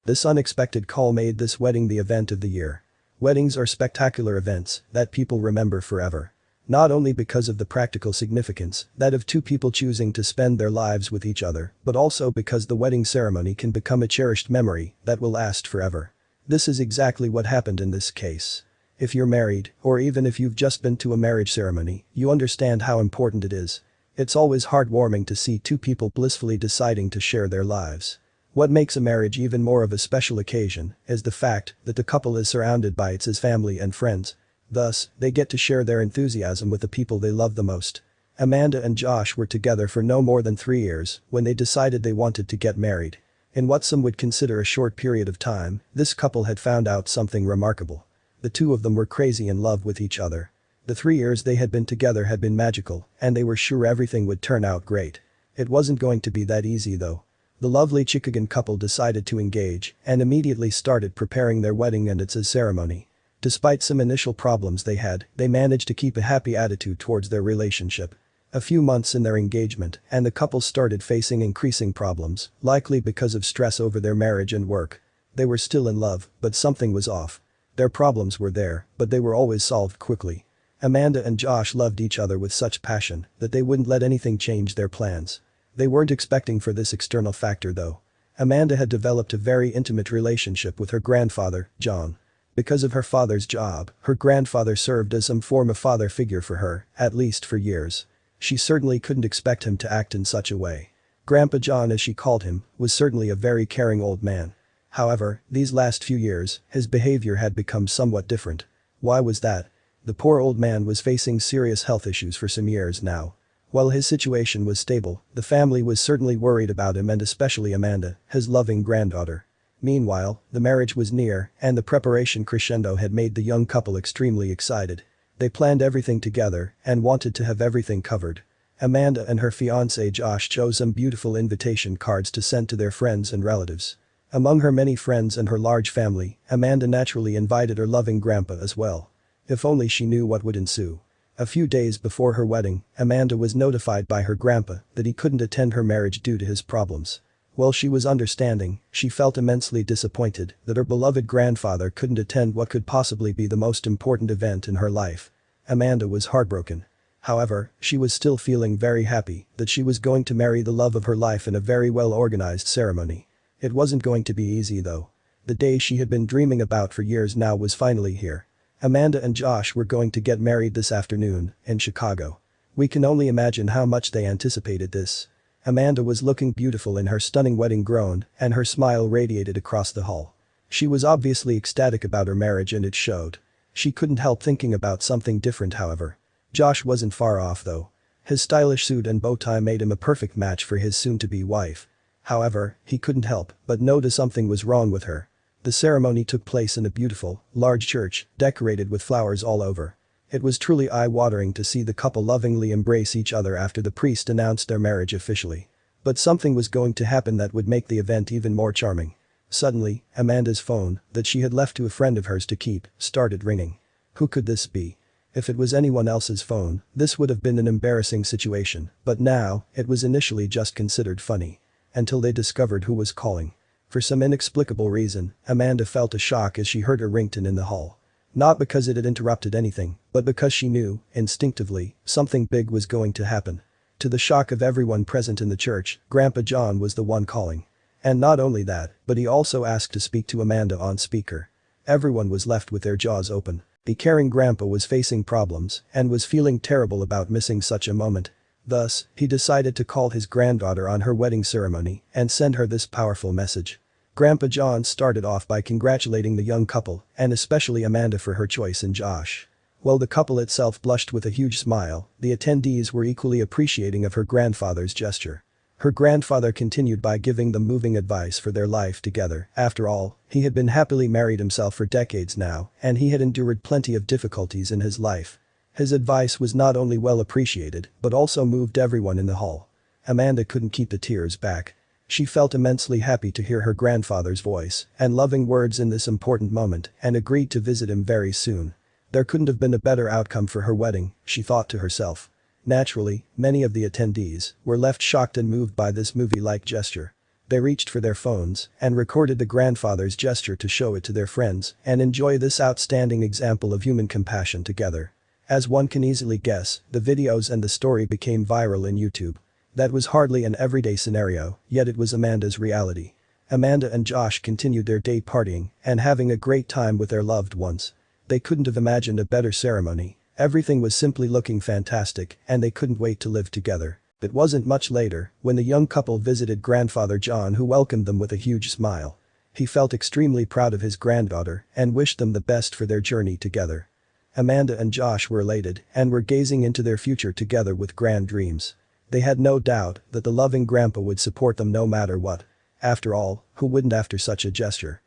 This unexpected call made this wedding the event of the year. Weddings are spectacular events that people remember forever. Not only because of the practical significance, that of two people choosing to spend their lives with each other, but also because the wedding ceremony can become a cherished memory that will last forever. This is exactly what happened in this case. If you're married, or even if you've just been to a marriage ceremony, you understand how important it is. It's always heartwarming to see two people blissfully deciding to share their lives. What makes a marriage even more of a special occasion is the fact that the couple is surrounded by its family and friends. Thus, they get to share their enthusiasm with the people they love the most. Amanda and Josh were together for no more than 3 years when they decided they wanted to get married. In what some would consider a short period of time, this couple had found out something remarkable. The two of them were crazy in love with each other. The 3 years they had been together had been magical, and they were sure everything would turn out great. It wasn't going to be that easy though. The lovely Chicagoan couple decided to engage and immediately started preparing their wedding and its ceremony. Despite some initial problems they managed to keep a happy attitude towards their relationship. A few months in their engagement and the couple started facing increasing problems, likely because of stress over their marriage and work. They were still in love, but something was off. Their problems were there, but they were always solved quickly. Amanda and Josh loved each other with such passion that they wouldn't let anything change their plans. They weren't expecting for this external factor though. Amanda had developed a very intimate relationship with her grandfather, John. Because of her father's job, her grandfather served as some form of father figure for her, at least for years. She certainly couldn't expect him to act in such a way. Grandpa John, as she called him, was certainly a very caring old man. However, these last few years, his behavior had become somewhat different. Why was that? The poor old man was facing serious health issues for some years now. While his situation was stable, the family was certainly worried about him and especially Amanda, his loving granddaughter. Meanwhile, the marriage was near and the preparation crescendo had made the young couple extremely excited. They planned everything together and wanted to have everything covered. Amanda and her fiancé Josh chose some beautiful invitation cards to send to their friends and relatives. Among her many friends and her large family, Amanda naturally invited her loving grandpa as well. If only she knew what would ensue. A few days before her wedding, Amanda was notified by her grandpa that he couldn't attend her marriage due to his problems. While she was understanding, she felt immensely disappointed that her beloved grandfather couldn't attend what could possibly be the most important event in her life. Amanda was heartbroken. However, she was still feeling very happy that she was going to marry the love of her life in a very well-organized ceremony. It wasn't going to be easy though. The day she had been dreaming about for years now was finally here. Amanda and Josh were going to get married this afternoon in Chicago. We can only imagine how much they anticipated this. Amanda was looking beautiful in her stunning wedding gown and her smile radiated across the hall. She was obviously ecstatic about her marriage and it showed. She couldn't help thinking about something different however. Josh wasn't far off though. His stylish suit and bow tie made him a perfect match for his soon-to-be wife. However, he couldn't help but notice something was wrong with her. The ceremony took place in a beautiful, large church, decorated with flowers all over. It was truly eye-watering to see the couple lovingly embrace each other after the priest announced their marriage officially. But something was going to happen that would make the event even more charming. Suddenly, Amanda's phone, that she had left to a friend of hers to keep, started ringing. Who could this be? If it was anyone else's phone, this would have been an embarrassing situation, but now, it was initially just considered funny. Until they discovered who was calling. For some inexplicable reason, Amanda felt a shock as she heard her ringtone in the hall. Not because it had interrupted anything, but because she knew, instinctively, something big was going to happen. To the shock of everyone present in the church, Grandpa John was the one calling. And not only that, but he also asked to speak to Amanda on speaker. Everyone was left with their jaws open. The caring grandpa was facing problems and was feeling terrible about missing such a moment. Thus, he decided to call his granddaughter on her wedding ceremony and send her this powerful message. Grandpa John started off by congratulating the young couple and especially Amanda for her choice in Josh. While the couple itself blushed with a huge smile, the attendees were equally appreciating of her grandfather's gesture. Her grandfather continued by giving them moving advice for their life together. After all, he had been happily married himself for decades now and he had endured plenty of difficulties in his life. His advice was not only well appreciated but also moved everyone in the hall. Amanda couldn't keep the tears back. She felt immensely happy to hear her grandfather's voice and loving words in this important moment and agreed to visit him very soon. There couldn't have been a better outcome for her wedding, she thought to herself. Naturally, many of the attendees were left shocked and moved by this movie-like gesture. They reached for their phones and recorded the grandfather's gesture to show it to their friends and enjoy this outstanding example of human compassion together. As one can easily guess, the videos and the story became viral in YouTube. That was hardly an everyday scenario, yet it was Amanda's reality. Amanda and Josh continued their day partying and having a great time with their loved ones. They couldn't have imagined a better ceremony. Everything was simply looking fantastic and they couldn't wait to live together. It wasn't much later when the young couple visited grandfather John, who welcomed them with a huge smile. He felt extremely proud of his granddaughter and wished them the best for their journey together. Amanda and Josh were elated and were gazing into their future together with grand dreams. They had no doubt that the loving grandpa would support them no matter what. After all, who wouldn't after such a gesture?